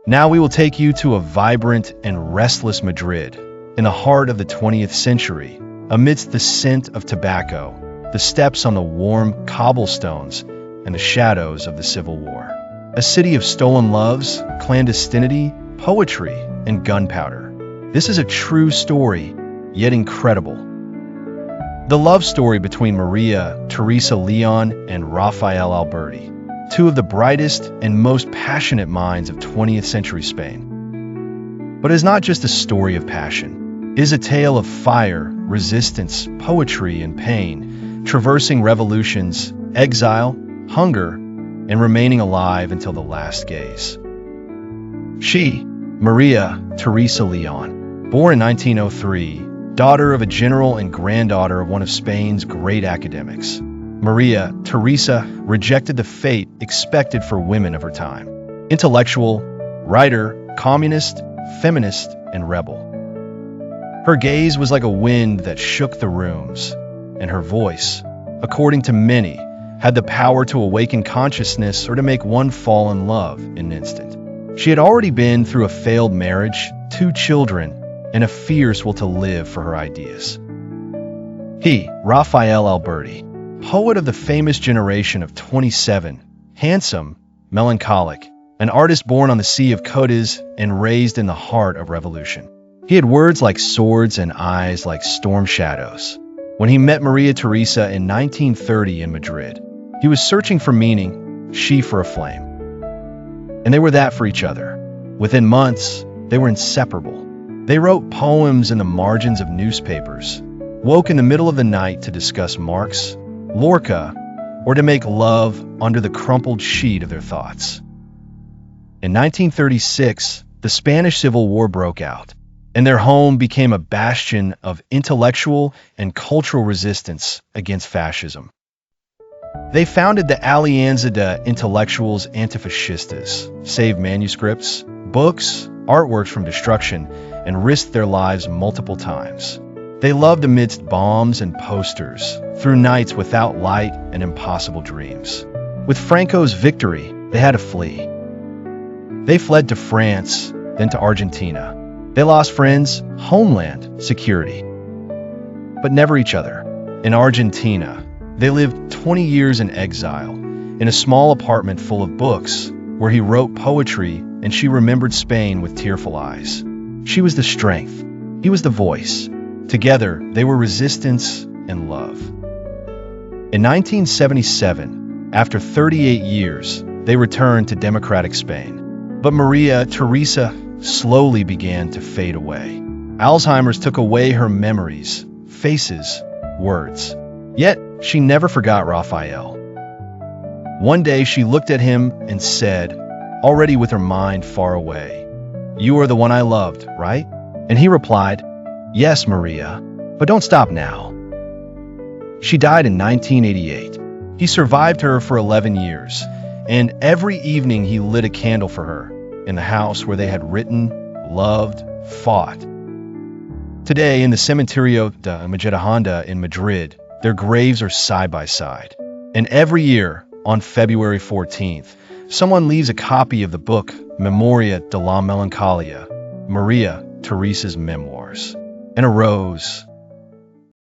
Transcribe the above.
Now we will take you to a vibrant and restless Madrid, in the heart of the 20th century, amidst the scent of tobacco, the steps on the warm cobblestones, and the shadows of the Civil War. A city of stolen loves, clandestinity, poetry, and gunpowder. This is a true story, yet incredible. The love story between Maria, Teresa León, and Rafael Alberti, two of the brightest and most passionate minds of 20th century Spain. But it is not just a story of passion. It is a tale of fire, resistance, poetry, and pain, traversing revolutions, exile, hunger, and remaining alive until the last gaze. She, Maria Teresa León, born in 1903, daughter of a general and granddaughter of one of Spain's great academics. Maria Teresa rejected the fate expected for women of her time. Intellectual, writer, communist, feminist, and rebel. Her gaze was like a wind that shook the rooms, and her voice, according to many, had the power to awaken consciousness or to make one fall in love in an instant. She had already been through a failed marriage, 2 children, and a fierce will to live for her ideas. He, Rafael Alberti, poet of the famous generation of 27, handsome, melancholic, an artist born on the Sea of Cadiz and raised in the heart of revolution. He had words like swords and eyes like storm shadows. When he met Maria Teresa in 1930 in Madrid, he was searching for meaning, she for a flame. And they were that for each other. Within months, they were inseparable. They wrote poems in the margins of newspapers, woke in the middle of the night to discuss Marx, Lorca, or to make love under the crumpled sheet of their thoughts. In 1936, the Spanish Civil War broke out, and their home became a bastion of intellectual and cultural resistance against fascism. They founded the Alianza de Intelectuals Antifascistas, saved manuscripts, books, artworks from destruction, and risked their lives multiple times. They loved amidst bombs and posters, through nights without light and impossible dreams. With Franco's victory, they had to flee. They fled to France, then to Argentina. They lost friends, homeland, security, but never each other. In Argentina, they lived 20 years in exile, in a small apartment full of books, where he wrote poetry and she remembered Spain with tearful eyes. She was the strength, he was the voice. Together, they were resistance and love. In 1977, after 38 years, they returned to democratic Spain. But Maria Teresa slowly began to fade away. Alzheimer's took away her memories, faces, words. Yet, she never forgot Rafael. One day she looked at him and said, already with her mind far away, "You are the one I loved, right?" And he replied, "Yes, Maria, but don't stop now." She died in 1988. He survived her for 11 years, and every evening he lit a candle for her in the house where they had written, loved, fought. Today, in the Cementerio de Majadahonda in Madrid, their graves are side by side. And every year, on February 14th, someone leaves a copy of the book Memoria de la Melancolia, Maria Teresa's memoirs, and a rose,